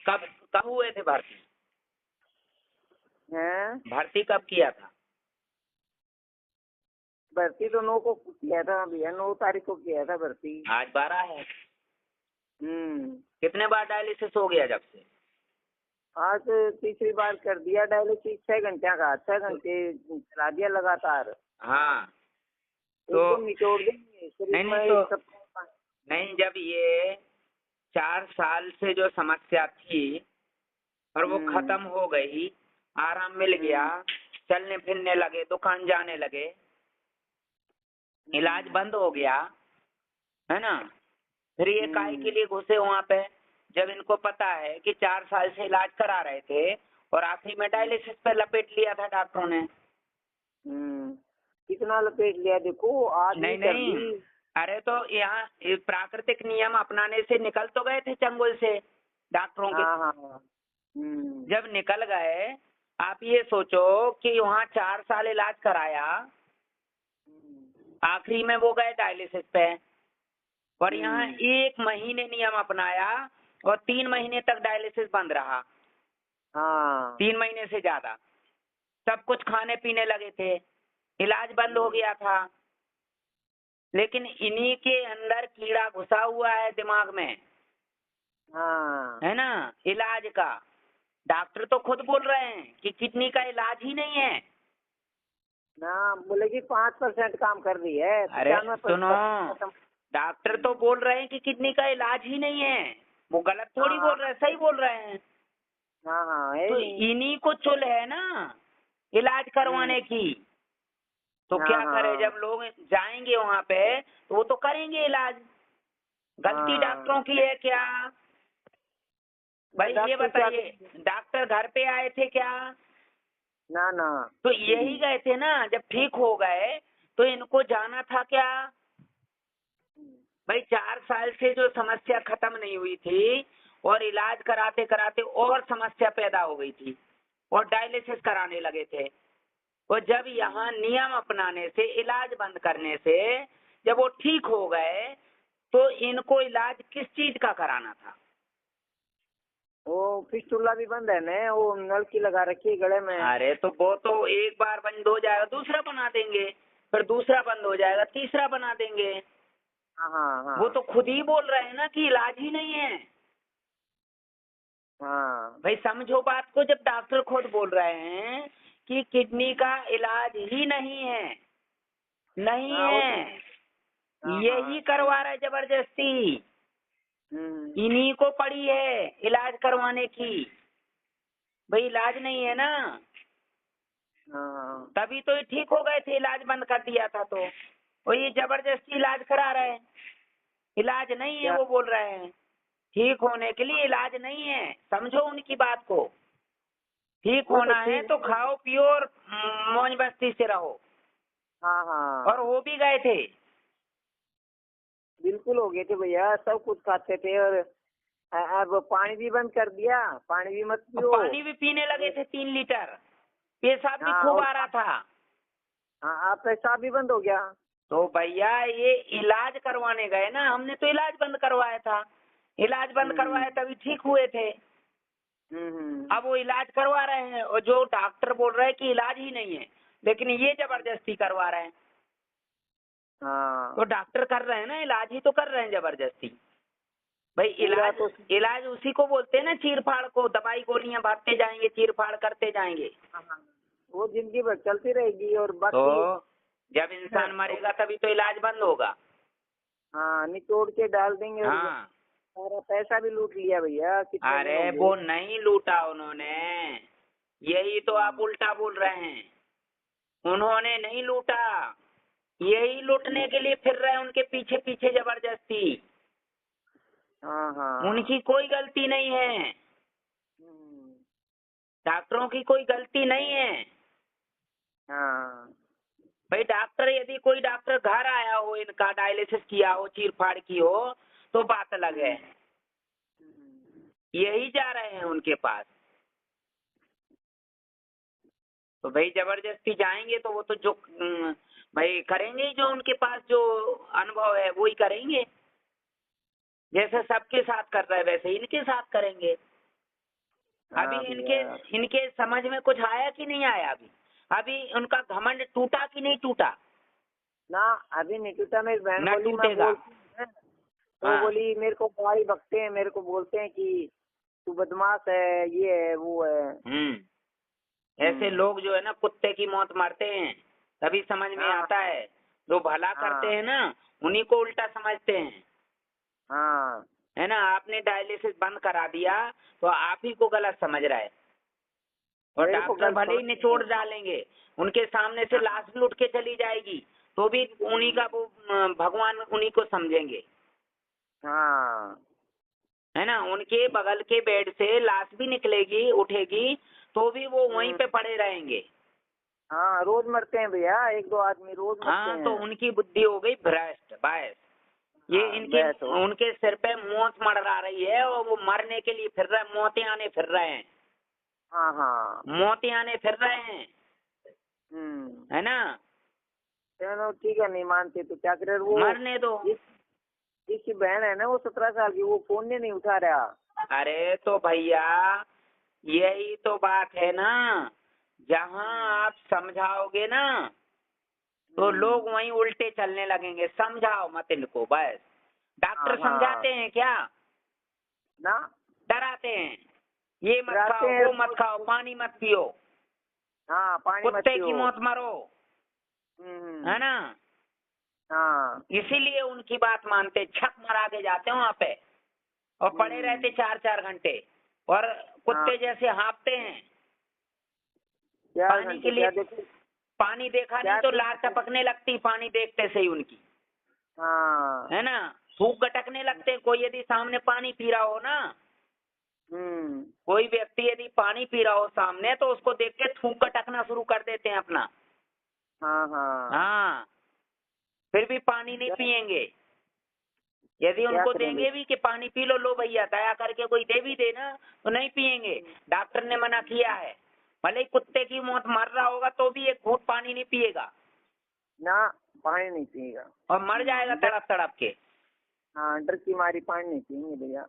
कब कब हुए थे भर्ती? हैं? भर्ती कब किया था? भर्ती तो 9 को किया था भैया, 9 तारीख को किया था भर्ती। आज 12 है। हम्म। कितने बार डायलिसिस हो गया जब से? आज तीसरी बार कर दिया डायलिसिस, 6 घंटे का, 6 घंटे चला दिया लगातार। हाँ तो एकदम निचोड़ देंगे शरीर नहीं में तो सब। नहीं, जब ये 4 साल से जो समस्या थी और वो खत्म हो गई, आराम मिल गया, चलने फिरने लगे, दुकान जाने लगे, इलाज बंद हो गया, है ना? फिर ये काहे के लिए घुसे वहां पे, जब इनको पता है कि 4 साल से इलाज करा रहे थे और आखिरी में डायलिसिस पे लपेट लिया था डॉक्टरों ने। कितना लपेट लिया देखो, आज नहीं कर नहीं, दी। अरे तो यहाँ प्राकृतिक नियम अपनाने से निकल तो गए थे चंगुल से डॉक्टरों के। हाँ हाँ हाँ। जब निकल गए, आप ये सोचो कि वहाँ 4 साल इलाज कराया, आखिरी में वो गए डायलिसिस पे, और यहाँ 1 महीने नियम अपनाया और 3 महीने तक डायलिसिस बंद रहा। हाँ 3 महीने से ज्यादा सब कुछ खाने पीने लगे थे, इलाज बंद हो गया था, लेकिन इन्हीं के अंदर कीड़ा घुसा हुआ है दिमाग में, हाँ। है ना? इलाज का डॉक्टर तो खुद बोल रहे हैं कि किडनी का इलाज ही नहीं है ना, बोले कि 5% काम कर रही है। अरे 95% सुनो, खत्म। डॉक्टर तो बोल रहे हैं कि किडनी का इलाज ही नहीं है, वो गलत थोड़ी बोल रहे हैं, सही बोल रहे हैं। हाँ हाँ है तो नहीं। इन्हीं को चुल है ना इलाज करवाने की, तो हाँ क्या करे, हाँ जब लोग जाएंगे वहां पे तो वो तो करेंगे इलाज। गलती हाँ। डॉक्टरों की है क्या? भाई ये डॉक्टर क्या बताइए, डॉक्टर घर पे आए थे क्या? ना ना। तो यही गए थे ना, जब ठीक हो गए तो इनको जाना था क्या? भाई 4 साल से जो समस्या खत्म नहीं हुई थी और इलाज कराते कराते और समस्या पैदा हो गई थी और डायलिसिस कराने लगे थे, और जब यहाँ नियम अपनाने से, इलाज बंद करने से जब वो ठीक हो गए तो इनको इलाज किस चीज का कराना था? वो फिस्टुला भी बंद है ना, वो नल की लगा रखी है गले में। अरे तो वो तो एक बार बंद हो जाएगा दूसरा बना देंगे, फिर दूसरा बंद हो जाएगा तीसरा बना देंगे। हाँ हाँ हाँ। वो तो खुद ही बोल रहे हैं ना कि इलाज ही नहीं है। हाँ भाई समझो बात को, जब डॉक्टर खुद बोल रहे हैं कि किडनी का इलाज ही नहीं है, नहीं हाँ वो तो। है, हाँ यही करवा रहे जबरदस्ती, इन्हीं को पड़ी है इलाज करवाने की। भाई इलाज नहीं है ना, हाँ तभी तो ये ठीक हो गए थे, इलाज बंद कर दिया था तो। और ये जबरदस्ती इलाज करा रहे हैं, इलाज नहीं है क्या? वो बोल रहे हैं, ठीक होने के लिए इलाज नहीं है, समझो उनकी बात को। ठीक वो तो होना है ठीक। तो खाओ पियो और मौज मस्ती से रहो, हाँ और हाँ हो भी गए थे। बिल्कुल हो गए थे भैया, सब कुछ खाते थे। और अब पानी भी बंद कर दिया, पानी भी मत और पियो। पानी भी पीने लगे थे 3 लीटर, पेशाब भी हाँ खूब और आ रहा था। हाँ, अब पेशाब भी बंद हो गया। तो भैया ये इलाज करवाने गए ना, हमने तो इलाज बंद करवाया था, इलाज बंद करवाया तभी ठीक हुए थे। अब वो इलाज करवा रहे हैं और जो डॉक्टर बोल रहे हैं कि इलाज ही नहीं है, लेकिन ये जबरदस्ती करवा रहे हैं। हाँ तो डॉक्टर कर रहे हैं ना, इलाज ही तो कर रहे हैं जबरदस्ती। भाई पूरा इलाज, तो। इलाज उसी को बोलते हैं ना, चीर फाड़ को, दवाई गोलियां बांटते जाएंगे, चीर फाड़ करते जाएंगे। हाँ, वो जिंदगी भर चलती रहेगी और बाकी। तो जब इंसान मरेगा तभी तो इलाज बंद होगा। हाँ निचोड़ के डाल देंगे और हाँ, सारा पैसा भी लूट लिया भैया, कितने दिन हो अरे गए। वो नहीं लूटा उन्होंने, यही तो आप उल्टा बोल रहे हैं, उन्होंने नहीं लूटा, यही लूटने के लिए फिर रहे उनके पीछे पीछे जबरदस्ती। हाँ हाँ। उनकी कोई गलती नहीं है, डॉक्टरों की कोई गलती नहीं है। हाँ भाई डॉक्टर, यदि कोई डॉक्टर घर आया हो, इनका डायलिसिस किया हो, चीर फाड़ की हो, तो बात अलग है, यही जा रहे हैं उनके पास। तो भाई जबरदस्ती जाएंगे तो वो तो जो भाई करेंगे ही, जो उनके पास जो अनुभव है वो ही करेंगे, जैसे सबके साथ कर रहे हैं वैसे इनके साथ करेंगे। अभी हाँ इनके भैया। इनके समझ में कुछ आया कि नहीं आया? अभी उनका घमंड टूटा कि नहीं टूटा? ना अभी नहीं टूटा। मेरी बहन ना बोली मैं टूटेगा। बोलती हूँ, तो हाँ। बोली मेरे को गाली बकते हैं, मेरे को बोलते हैं कि तू बदमाश है, ये है वो है। ऐसे लोग जो है ना कुत्ते की मौत मारते हैं, तभी समझ में हाँ आता है। जो भला करते हाँ हैं ना उन्हीं को उल्टा समझते हैं, हाँ। है ना। आपने डायलिसिस बंद करा दिया तो आप ही को गलत समझ रहा है, और मेरे को डॉक्टर गलत भले ही समझ निचोड़ डालेंगे, उनके सामने से हाँ लाश भी उठ के चली जाएगी, तो भी उन्हीं का वो भगवान उन्हीं को समझेंगे, हाँ है ना। उनके बगल के बेड से लाश भी निकलेगी उठेगी तो भी वो वहीं पे पड़े रहेंगे। हाँ। रोज मरते हैं भैया, एक दो आदमी रोज मरते हाँ, हैं। तो उनकी बुद्धि हो गई भ्रष्ट बायस। ये हाँ, इनके मैं तो उनके सिर पे मौत मंडरा रही है और वो मरने के लिए फिर रहे, मौतें आने फिर रहे हैं, हाँ हाँ। मौतें आने फिर रहे हैं, है ना। चलो ठीक है, नहीं मानते तो क्या करे। वो मरने दो। जिसकी बहन है ना, वो 17 साल की, वो फोन नहीं उठा रहा। अरे तो भैया यही तो बात है ना, जहाँ आप समझाओगे ना तो लोग वहीं उल्टे चलने लगेंगे। समझाओ मत इनको बस। डॉक्टर हाँ समझाते हैं क्या? ना, डराते हैं, ये मत डराते खाओ हैं। वो मत खाओ, पानी मत पियो, हाँ, पानी मत कुत्ते पियो। की मौत मरो, है ना। हाँ इसीलिए उनकी बात मानते, छक मरा के जाते हैं वहां पे और पड़े रहते 4-4 घंटे और कुत्ते जैसे हाँपते हैं। 4 पानी घंटे के लिए क्या देखो। पानी देखा नहीं तो लार टपकने लगती पानी देखते से ही उनकी, हाँ। है ना। थूक गटकने लगते। कोई यदि सामने पानी पी रहा हो ना, कोई व्यक्ति यदि पानी पी रहा हो सामने तो उसको देख के थूक गटकना शुरू कर देते हैं अपना। हाँ हाँ। हाँ, फिर भी पानी नहीं पिएंगे। यदि क्या उनको करेंगे? देंगे भी कि पानी पी लो, लो भैया दया करके कोई दे भी देना, तो नहीं पिएंगे। डॉक्टर ने मना किया है, भले ही कुत्ते की मौत मर रहा होगा तो भी एक घूंट पानी नहीं पिएगा ना, पानी नहीं पिएगा और मर जाएगा तड़प तड़प के। हाँ, डर की मारी पानी नहीं पिएंगे भैया।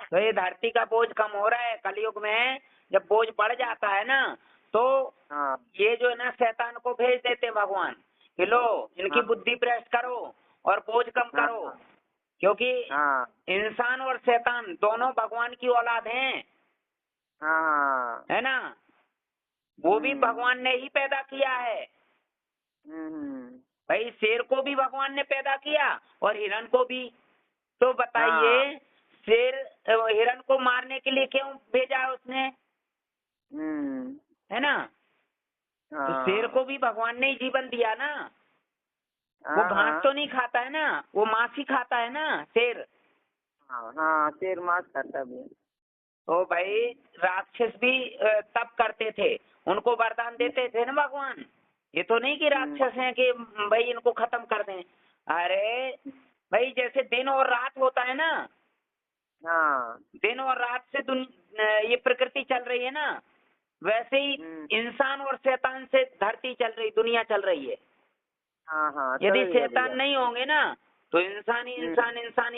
तो ये धरती का बोझ कम हो रहा है कलयुग में। जब बोझ बढ़ जाता है ना तो हाँ ये जो है ना शैतान को भेज देते हैं भगवान कि लो इनकी हाँ बुद्धि भ्रष्ट करो और बोझ कम हाँ करो, क्योंकि हाँ इंसान और शैतान दोनों भगवान की औलाद हैं, हाँ। है ना। वो भी भगवान ने ही पैदा किया है भाई। शेर को भी भगवान ने पैदा किया और हिरण को भी। तो बताइए शेर हिरण को मारने के लिए क्यों भेजा उसने, है ना। तो शेर को भी भगवान ने ही जीवन दिया ना। वो घास तो नहीं खाता है ना, वो मांस ही खाता है ना शेर। हाँ, शेर मांस खाता भी। तो भाई राक्षस भी तप करते थे, उनको वरदान देते थे ना भगवान। ये तो नहीं कि राक्षस हैं कि भाई इनको खत्म कर दें। अरे भाई जैसे दिन और रात होता है ना, हाँ दिन और रात से ये प्रकृति चल रही है ना, वैसे ही इंसान और शैतान से धरती चल रही, दुनिया चल रही है। हाँ हाँ। यदि चलो शैतान नहीं होंगे ना तो इंसान ही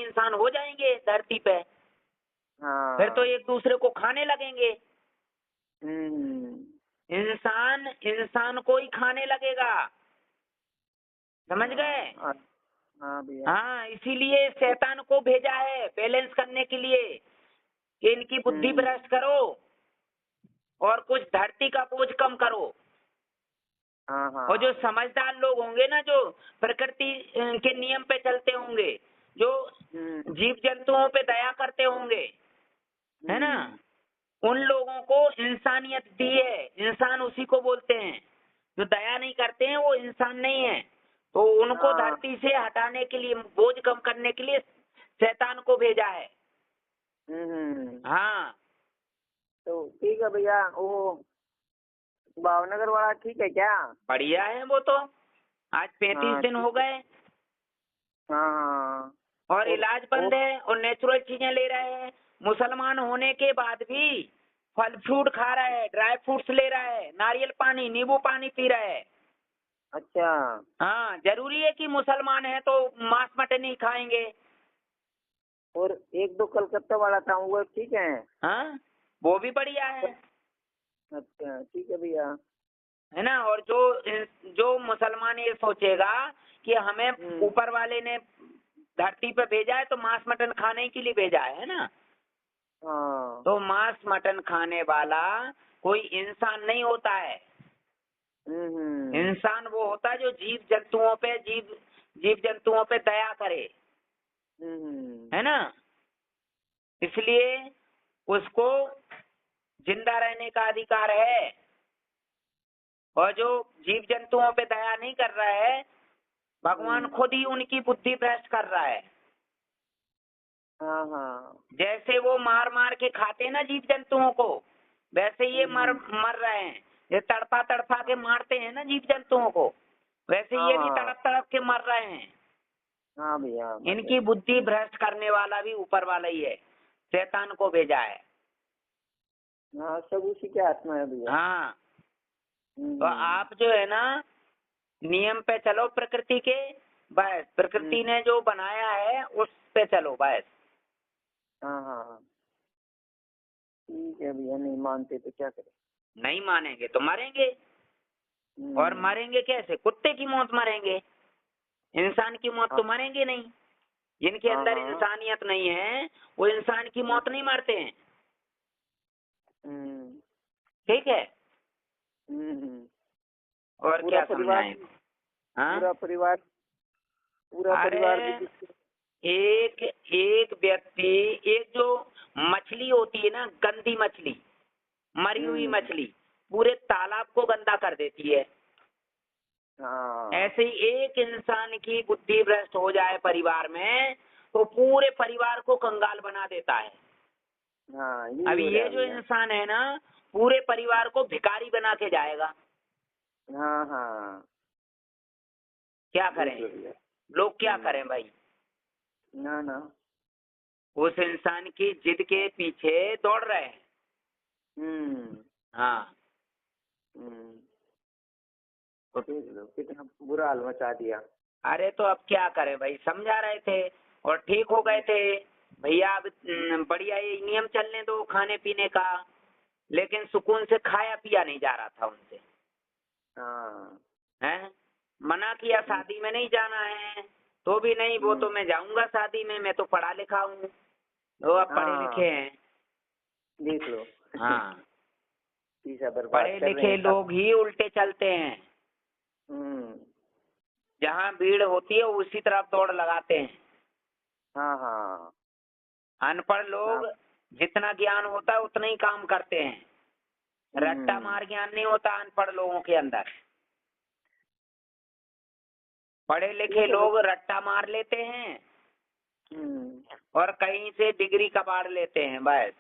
इंसान हो जाएंगे धरती पे। हाँ। फिर तो एक दूसरे को खाने लगेंगे। इंसान इंसान को ही खाने लगेगा, समझ गए। हाँ भैया। हाँ, इसीलिए शैतान को भेजा है बैलेंस करने के लिए कि इनकी बुद्धि भ्रष्ट करो और कुछ धरती का बोझ कम करो। हाँ हाँ। और जो समझदार लोग होंगे ना, जो प्रकृति के नियम पे चलते होंगे, जो जीव जंतुओं पे दया करते होंगे, है ना, उन लोगों को इंसानियत दी है। इंसान उसी को बोलते हैं। जो दया नहीं करते हैं वो इंसान नहीं है। तो उनको धरती से हटाने के लिए, बोझ कम करने के लिए शैतान को भेजा है। हाँ, तो ठीक है भैया। वो भावनगर वाला ठीक है क्या? बढ़िया है वो तो। आज 35 दिन हो गए हाँ। और इलाज बंद है और नेचुरल चीजें ले रहे हैं। मुसलमान होने के बाद भी फल फ्रूट खा रहा है, ड्राई फ्रूट्स ले रहा है, नारियल पानी, नींबू पानी पी रहा है। अच्छा। हाँ, जरूरी है कि मुसलमान है तो मांस मटन नहीं खाएंगे। और एक दो कलकत्ता वाला था, वो ठीक है? हाँ, वो भी बढ़िया है। अच्छा ठीक है भैया। है ना। और जो मुसलमान ये सोचेगा कि हमें ऊपर वाले ने धरती पे भेजा है तो मांस मटन खाने के लिए भेजा है ना, हाँ। तो मांस मटन खाने वाला कोई इंसान नहीं होता है। इंसान वो होता है जो जीव जंतुओं पे दया करे, है ना। इसलिए उसको जिंदा रहने का अधिकार है। और जो जीव जंतुओं पे दया नहीं कर रहा है, भगवान खुद ही उनकी बुद्धि भ्रष्ट कर रहा है। हाँ हाँ। जैसे वो मार मार के खाते ना जीव जंतुओं को, वैसे ये मर रहे हैं। ये तड़पा तड़पा के मारते हैं ना जीव जंतुओं को, वैसे ये भी तड़प तड़प के मर रहे हैं। हाँ भैया। इनकी बुद्धि भ्रष्ट करने वाला भी ऊपर वाला ही है, शैतान को भेजा है। हाँ सब उसी के हाथ में है भैया। हाँ, तो आप जो है ना नियम पे चलो प्रकृति के, बस प्रकृति ने जो बनाया है उस पे चलो बस। हाँ हाँ ठीक है भैया, नहीं मानते तो क्या करें। नहीं मानेंगे तो मरेंगे। और मरेंगे कैसे? कुत्ते की मौत मरेंगे, इंसान की मौत तो मरेंगे नहीं। जिनके अंदर इंसानियत नहीं है वो इंसान की मौत नहीं मरते हैं। ठीक है। और क्या समझाएं? हाँ? पूरा परिवार भी एक व्यक्ति, एक जो मछली होती है ना, गंदी मछली, मरी हुई मछली पूरे तालाब को गंदा कर देती है। ऐसे ही एक इंसान की बुद्धि भ्रष्ट हो जाए परिवार में तो पूरे परिवार को कंगाल बना देता है। अभी ये जो इंसान है ना पूरे परिवार को भिखारी बना के जाएगा। हाँ हाँ। क्या करें लोग, क्या करें भाई? ना ना। उस इंसान की जिद के पीछे दौड़ रहे हैं। हाँ। तो कितना बुरा हाल मचा दिया। अरे तो अब क्या करें भाई, समझा रहे थे और ठीक हो गए थे भैया। अब बढ़िया ये नियम चलने दो खाने पीने का, लेकिन सुकून से खाया पिया नहीं जा रहा था उनसे। हैं? मना किया शादी में नहीं जाना है तो भी नहीं, वो तो मैं जाऊंगा शादी में, मैं तो पढ़ा लिखा हूँ। वो अब पढ़े लिखे हैं, देख लो। हाँ। पढ़े लिखे लोग ही उल्टे चलते हैं। जहाँ भीड़ होती है उसी तरफ दौड़ लगाते हैं। हाँ हाँ। अनपढ़ लोग जितना ज्ञान होता है उतना ही काम करते हैं। रट्टा मार ज्ञान नहीं होता अनपढ़ लोगों के अंदर। पढ़े लिखे लोग रट्टा मार लेते हैं और कहीं से डिग्री कबाड़ लेते हैं बस।